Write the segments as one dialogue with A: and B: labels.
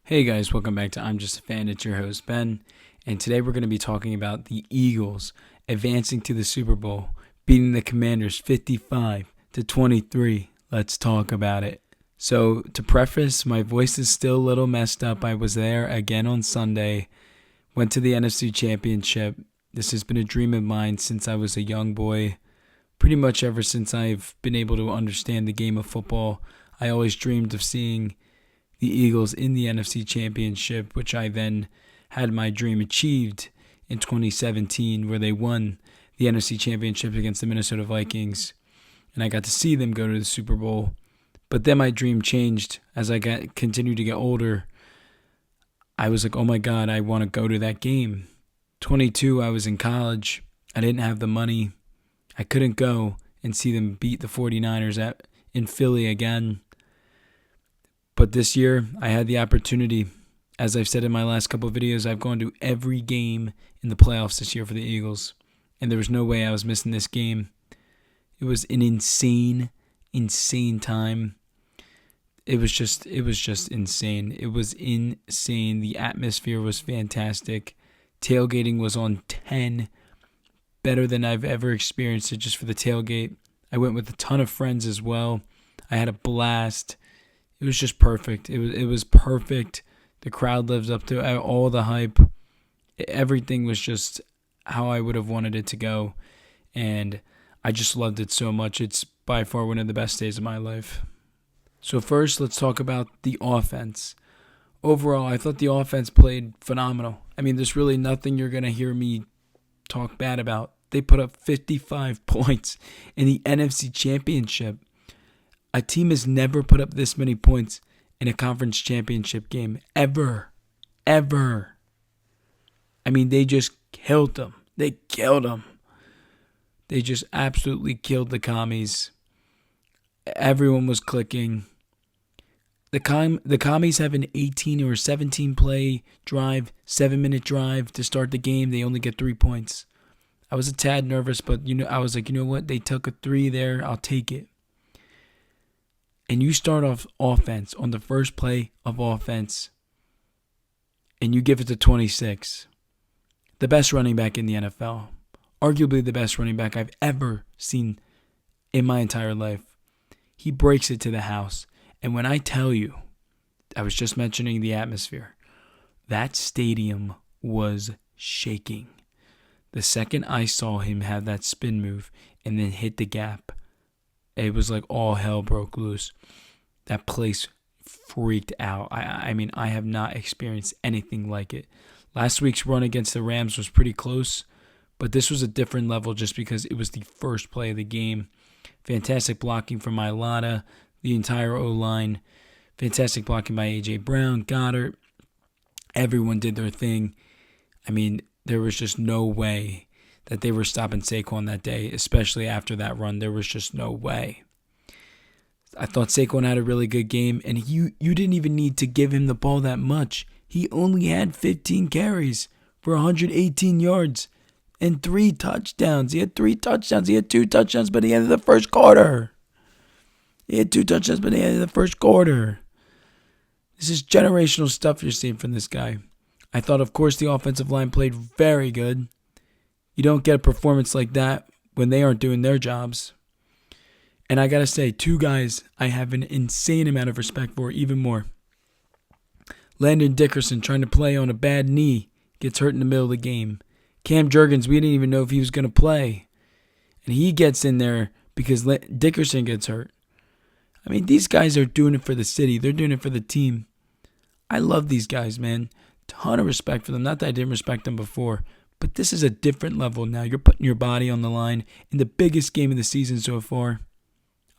A: Hey guys, welcome back to I'm Just a Fan. It's your host, Ben. And today we're going to be talking about the Eagles advancing to the Super Bowl, beating the Commanders 55-23. Let's talk about it. So, to preface, my voice is still a little messed up. I was there again on Sunday, went to the NFC Championship. This has been a dream of mine since I was a young boy. Pretty much ever since I've been able to understand the game of football, I always dreamed of seeing the Eagles in the NFC Championship, which I then had my dream achieved in 2017, where they won the NFC Championship against the Minnesota Vikings, and I got to see them go to the Super Bowl. But then my dream changed as I continued to get older. I was like, oh my God, I want to go to that game. 22, I was in college. I didn't have the money. I couldn't go and see them beat the 49ers in Philly again. But this year, I had the opportunity. As I've said in my last couple of videos, I've gone to every game in the playoffs this year for the Eagles. And there was no way I was missing this game. It was an insane time. It was just insane. It was insane. The atmosphere was fantastic. Tailgating was on 10. Better than I've ever experienced it just for the tailgate. I went with a ton of friends as well. I had a blast. It was just perfect. It was perfect. The crowd lived up to all the hype. Everything was just how I would have wanted it to go. And I just loved it so much. It's by far one of the best days of my life. So first, let's talk about the offense. Overall, I thought the offense played phenomenal. I mean, there's really nothing you're going to hear me talk bad about. They put up 55 points in the NFC Championship. A team has never put up this many points in a conference championship game. Ever. I mean, they just killed them. They just absolutely killed the commies. Everyone was clicking. The commies have an 18 or 17 play drive, 7-minute drive to start the game. They only get 3 points. I was a tad nervous, but I was like, you know what? They took a 3 there. I'll take it. And you start off offense on the first play of offense, and you give it to 26. The best running back in the NFL. Arguably the best running back I've ever seen in my entire life. He breaks it to the house. And when I tell you, I was just mentioning the atmosphere, that stadium was shaking. The second I saw him have that spin move and then hit the gap, it was like all hell broke loose. That place freaked out. I mean, I have not experienced anything like it. Last week's run against the Rams was pretty close, but this was a different level just because it was the first play of the game. Fantastic blocking from Mailata, the entire O-line. Fantastic blocking by A.J. Brown, Goddard. Everyone did their thing. I mean, there was just no way that they were stopping Saquon that day, especially after that run. There was just no way. I thought Saquon had a really good game, and you didn't even need to give him the ball that much. He only had 15 carries for 118 yards and 3 touchdowns. He had 3 touchdowns. He had 2 touchdowns by the end of the first quarter. This is generational stuff you're seeing from this guy. I thought, of course, the offensive line played very good. You don't get a performance like that when they aren't doing their jobs. And I got to say, 2 guys I have an insane amount of respect for, even more. Landon Dickerson, trying to play on a bad knee, gets hurt in the middle of the game. Cam Jurgens, we didn't even know if he was going to play. And he gets in there because Dickerson gets hurt. I mean, these guys are doing it for the city. They're doing it for the team. I love these guys, man. Ton of respect for them. Not that I didn't respect them before. But this is a different level now. You're putting your body on the line in the biggest game of the season so far.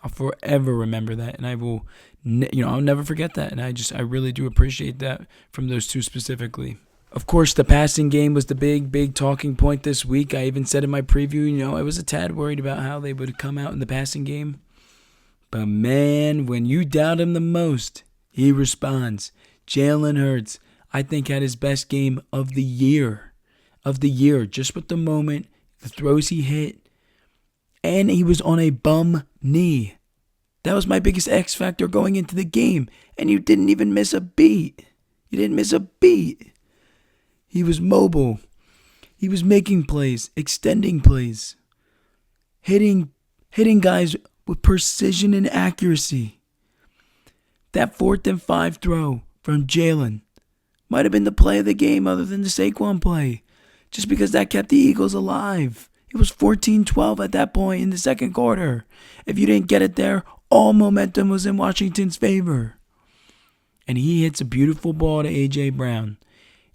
A: I'll forever remember that, and I will, I'll never forget that. And I really do appreciate that from those 2 specifically. Of course, the passing game was the big talking point this week. I even said in my preview, I was a tad worried about how they would come out in the passing game. But man, when you doubt him the most, he responds. Jalen Hurts, I think, had his best game of the year. Just with the moment, the throws he hit, and he was on a bum knee. That was my biggest X factor going into the game, and you didn't even miss a beat. You didn't miss a beat. He was mobile. He was making plays, extending plays, hitting guys with precision and accuracy. That 4th and 5 throw from Jalen might have been the play of the game other than the Saquon play, just because that kept the Eagles alive. It was 14-12 at that point in the second quarter. If you didn't get it there, all momentum was in Washington's favor. And he hits a beautiful ball to A.J. Brown.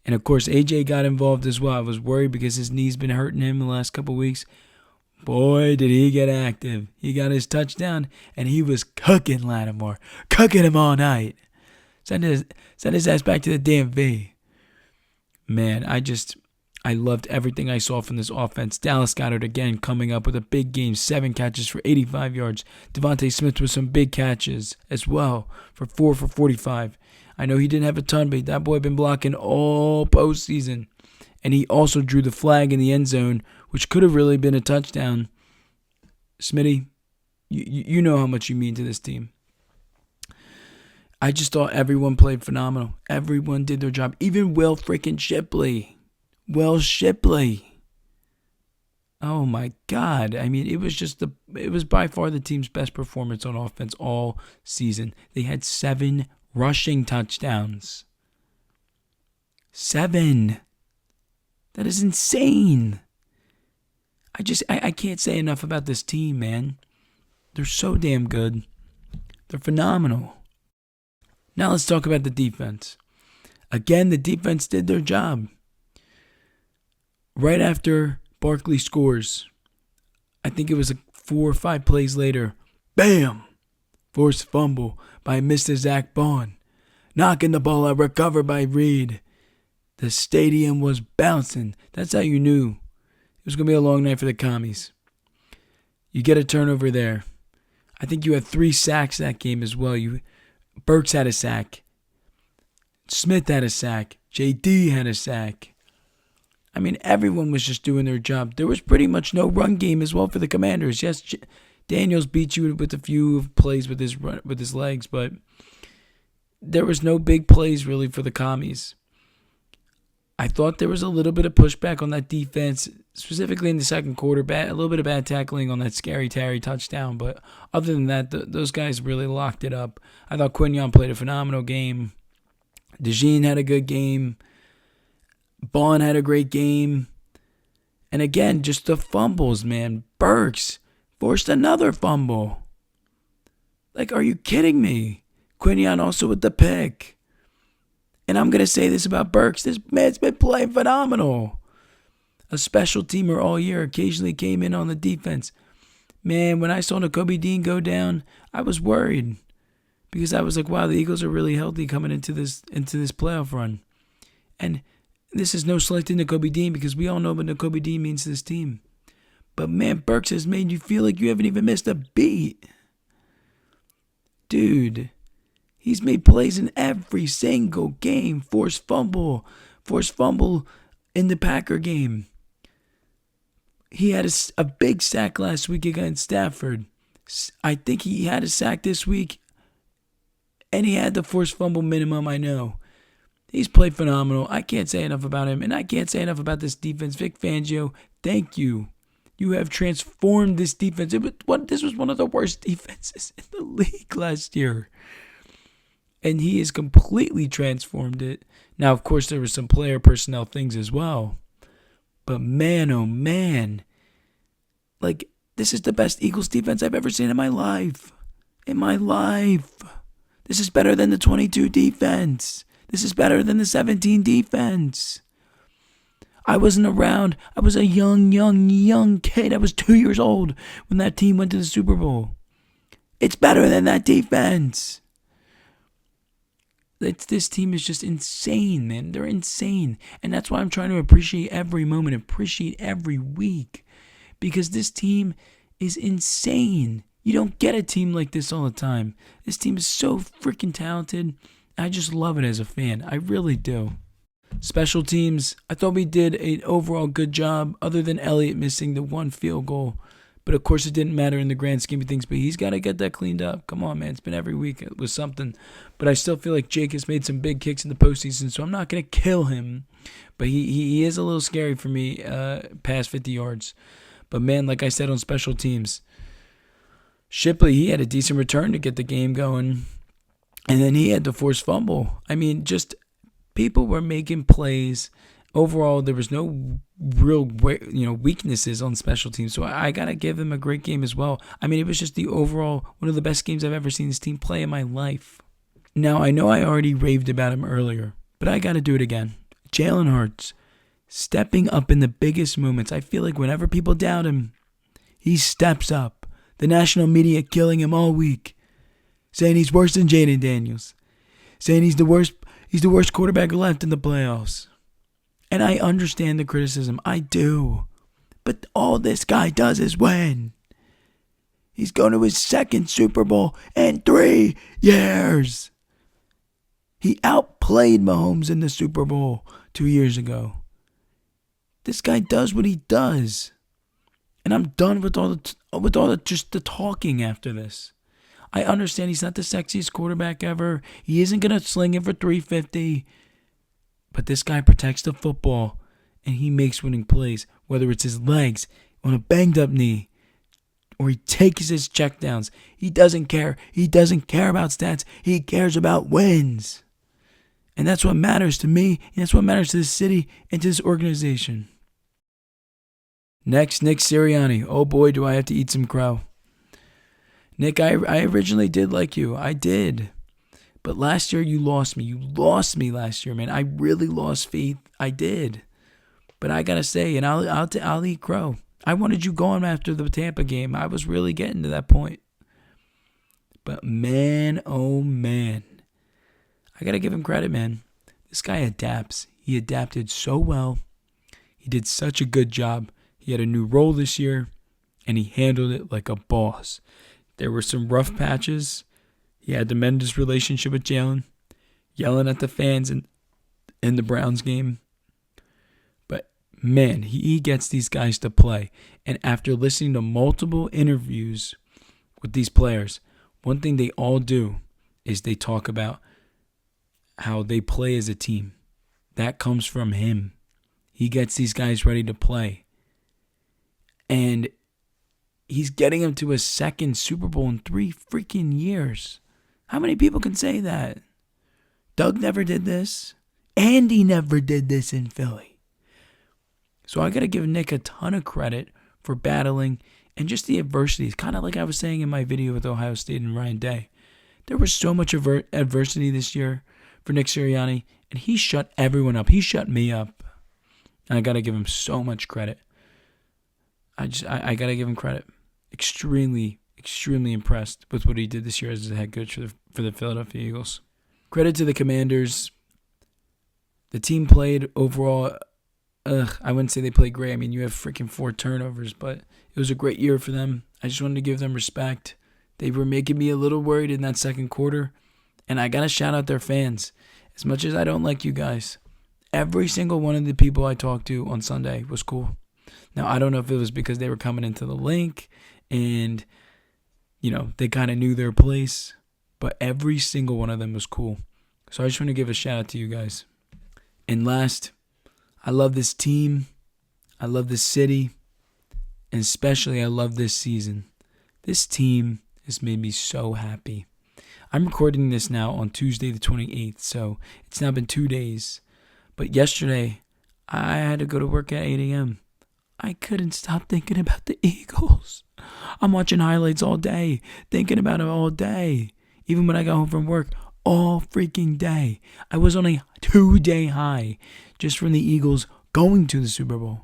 A: And, of course, A.J. got involved as well. I was worried because his knee's been hurting him the last couple of weeks. Boy, did he get active. He got his touchdown, and he was cooking Lattimore. Cooking him all night. Send his ass back to the DMV. Man, I loved everything I saw from this offense. Dallas Goedert again coming up with a big game. 7 catches for 85 yards. Devontae Smith with some big catches as well for 4 for 45. I know he didn't have a ton, but that boy been blocking all postseason. And he also drew the flag in the end zone, which could have really been a touchdown. Smitty, you know how much you mean to this team. I just thought everyone played phenomenal. Everyone did their job. Even Will freaking Shipley. Will Shipley. Oh my God. I mean, it was by far the team's best performance on offense all season. They had 7 rushing touchdowns. 7. That is insane. I can't say enough about this team, man. They're so damn good. They're phenomenal. Now let's talk about the defense. Again, the defense did their job. Right after Barkley scores, I think it was 4 or 5 plays later, bam! Forced fumble by Mr. Zach Bond. Knocking the ball out, recovered by Reed. The stadium was bouncing. That's how you knew it was going to be a long night for the commies. You get a turnover there. I think you had 3 sacks that game as well. Burks had a sack. Smith had a sack. JD had a sack. I mean, everyone was just doing their job. There was pretty much no run game as well for the Commanders. Yes, Daniels beat you with a few plays with his legs, but there was no big plays really for the commies. I thought there was a little bit of pushback on that defense, specifically in the second quarter. A little bit of bad tackling on that Scary Terry touchdown, but other than that, those guys really locked it up. I thought Quinion played a phenomenal game. DeJean had a good game. Bond had a great game. And again, just the fumbles, man. Burks forced another fumble. Like, are you kidding me? Quinion also with the pick. And I'm going to say this about Burks. This man's been playing phenomenal. A special teamer all year. Occasionally came in on the defense. Man, when I saw Nakobe Dean go down, I was worried. Because I was like, wow, the Eagles are really healthy coming into this playoff run. And this is no slight to Nakobe Dean because we all know what Nakobe Dean means to this team. But man, Burks has made you feel like you haven't even missed a beat. Dude, he's made plays in every single game. Forced fumble in the Packer game. He had a big sack last week against Stafford. I think he had a sack this week. And he had the forced fumble minimum, I know. He's played phenomenal. I can't say enough about him. And I can't say enough about this defense. Vic Fangio, thank you. You have transformed this defense. This was one of the worst defenses in the league last year. And he has completely transformed it. Now, of course, there were some player personnel things as well. But man, oh man. Like, this is the best Eagles defense I've ever seen in my life. This is better than the 22 defense. This is better than the 17 defense. I wasn't around. I was a young kid. I was 2 years old when that team went to the Super Bowl. It's better than that defense. This team is just insane, man. They're insane. And that's why I'm trying to appreciate every moment, appreciate every week. Because this team is insane. You don't get a team like this all the time. This team is so freaking talented. I just love it as a fan. I really do. Special teams, I thought we did an overall good job other than Elliott missing the 1 field goal. But of course, it didn't matter in the grand scheme of things. But he's got to get that cleaned up. Come on, man. It's been every week. It was something. But I still feel like Jake has made some big kicks in the postseason, so I'm not going to kill him. But he is a little scary for me past 50 yards. But, man, like I said on special teams, Shipley, he had a decent return to get the game going. And then he had the forced fumble. I mean, just people were making plays. Overall, there was no real weaknesses on special teams. So I got to give them a great game as well. I mean, it was just the overall one of the best games I've ever seen this team play in my life. Now, I know I already raved about him earlier, but I got to do it again. Jalen Hurts, stepping up in the biggest moments. I feel like whenever people doubt him, he steps up. The national media killing him all week, saying he's worse than Jaden Daniels, saying he's the worst quarterback left in the playoffs. And I understand the criticism. I do. But all this guy does is win. He's going to his second Super Bowl in 3 years. He outplayed Mahomes in the Super Bowl 2 years ago. This guy does what he does. And I'm done with all the talking after this. I understand he's not the sexiest quarterback ever. He isn't going to sling it for 350. But this guy protects the football, and he makes winning plays, whether it's his legs, on a banged-up knee, or he takes his checkdowns. He doesn't care. He doesn't care about stats. He cares about wins. And that's what matters to me, and that's what matters to this city and to this organization. Next, Nick Sirianni. Oh boy, do I have to eat some crow. Nick, I originally did like you. I did. But last year, you lost me. You lost me last year, man. I really lost faith. I did. But I got to say, and I'll eat crow. I wanted you going after the Tampa game. I was really getting to that point. But man, oh man. I got to give him credit, man. This guy adapts. He adapted so well. He did such a good job. He had a new role this year, and he handled it like a boss. There were some rough patches. He had a tremendous relationship with Jalen, yelling at the fans in the Browns game. But, man, he gets these guys to play. And after listening to multiple interviews with these players, one thing they all do is they talk about how they play as a team. That comes from him. He gets these guys ready to play. And he's getting them to a second Super Bowl in 3 freaking years. How many people can say that? Doug never did this. Andy never did this in Philly. So I got to give Nick a ton of credit for battling and just the adversity. It's kind of like I was saying in my video with Ohio State and Ryan Day. There was so much adversity this year for Nick Sirianni, and he shut everyone up. He shut me up. And I got to give him so much credit. I got to give him credit. Extremely impressed with what he did this year as a head coach for the Philadelphia Eagles. Credit to the Commanders. The team played overall, I wouldn't say they played great. I mean, you have freaking 4 turnovers, but it was a great year for them. I just wanted to give them respect. They were making me a little worried in that second quarter, and I got to shout out their fans. As much as I don't like you guys, every single one of the people I talked to on Sunday was cool. Now, I don't know if it was because they were coming into the link and they kind of knew their place, but every single one of them was cool. So I just want to give a shout out to you guys. And last, I love this team. I love this city. And especially, I love this season. This team has made me so happy. I'm recording this now on Tuesday the 28th, so it's now been 2 days. But yesterday, I had to go to work at 8 a.m. I couldn't stop thinking about the Eagles. I'm watching highlights all day, thinking about it all day. Even when I got home from work, all freaking day. I was on a 2-day high just from the Eagles going to the Super Bowl.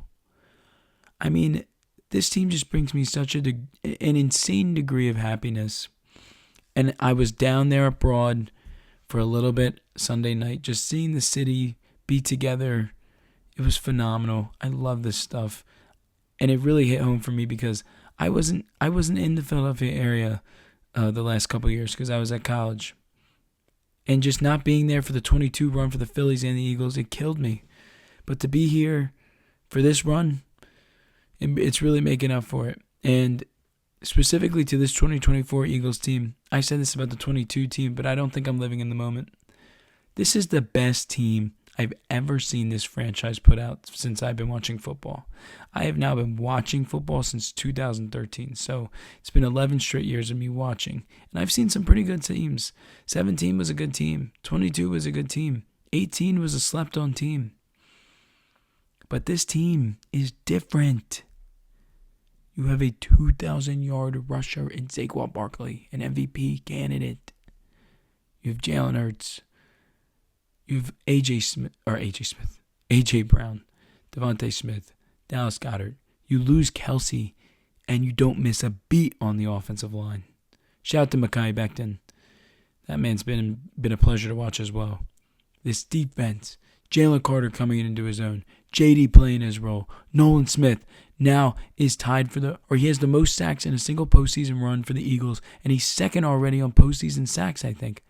A: I mean, this team just brings me such an insane degree of happiness. And I was down there abroad for a little bit Sunday night, just seeing the city be together. It was phenomenal. I love this stuff. And it really hit home for me because I wasn't in the Philadelphia area the last couple of years because I was at college. And just not being there for the 22 run for the Phillies and the Eagles, it killed me. But to be here for this run, it's really making up for it. And specifically to this 2024 Eagles team, I said this about the 22 team, but I don't think I'm living in the moment. This is the best team I've ever seen this franchise put out since I've been watching football. I have now been watching football since 2013, so it's been 11 straight years of me watching, and I've seen some pretty good teams. 17 was a good team. 22 was a good team. 18 was a slept-on team. But this team is different. You have a 2,000-yard rusher in Saquon Barkley, an MVP candidate. You have Jalen Hurts. You have AJ Brown, Devontae Smith, Dallas Goedert. You lose Kelsey, and you don't miss a beat on the offensive line. Shout out to Mekhi Becton. That man's been a pleasure to watch as well. This defense, Jalen Carter coming into his own, JD playing his role, Nolan Smith now is tied he has the most sacks in a single postseason run for the Eagles, and he's second already on postseason sacks, I think.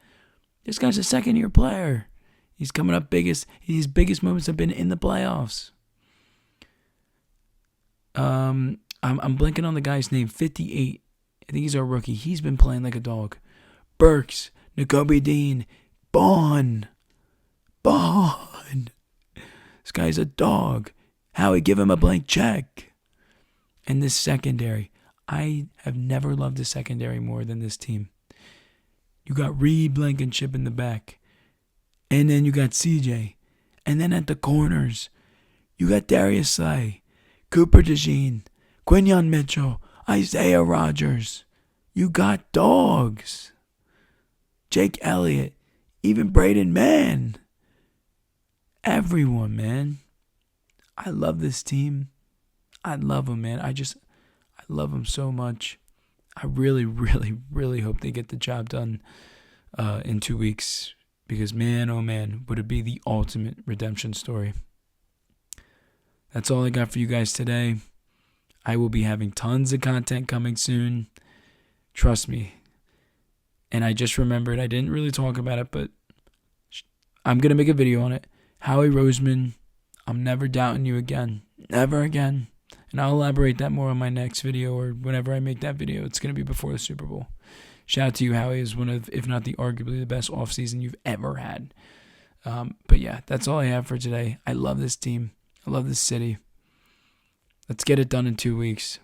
A: This guy's a second-year player. He's coming up his biggest moments have been in the playoffs. I'm blanking on the guy's name, 58. I think he's our rookie. He's been playing like a dog. Burks, Nakobe Dean, Bond. This guy's a dog. Howie, give him a blank check. And this secondary, I have never loved the secondary more than this team. You got Reed, Blankenship in the back. And then you got CJ. And then at the corners, you got Darius Slay, Cooper DeJean, Quinyon Mitchell, Isaiah Rodgers. You got dogs. Jake Elliott, even Braden Mann. Everyone, man. I love this team. I love them, man. I love them so much. I really, really, really hope they get the job done in 2 weeks. Because, man, oh, man, would it be the ultimate redemption story. That's all I got for you guys today. I will be having tons of content coming soon. Trust me. And I just remembered, I didn't really talk about it, but I'm going to make a video on it. Howie Roseman, I'm never doubting you again. Never again. And I'll elaborate that more on my next video or whenever I make that video. It's going to be before the Super Bowl. Shout out to you, Howie, is one of, if not the arguably the best offseason you've ever had. But yeah, that's all I have for today. I love this team. I love this city. Let's get it done in 2 weeks.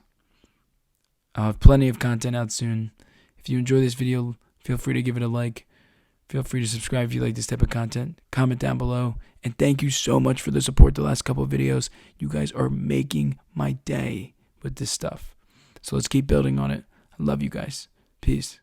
A: I'll have plenty of content out soon. If you enjoy this video, feel free to give it a like. Feel free to subscribe if you like this type of content. Comment down below. And thank you so much for the support the last couple of videos. You guys are making my day with this stuff. So let's keep building on it. I love you guys. Peace.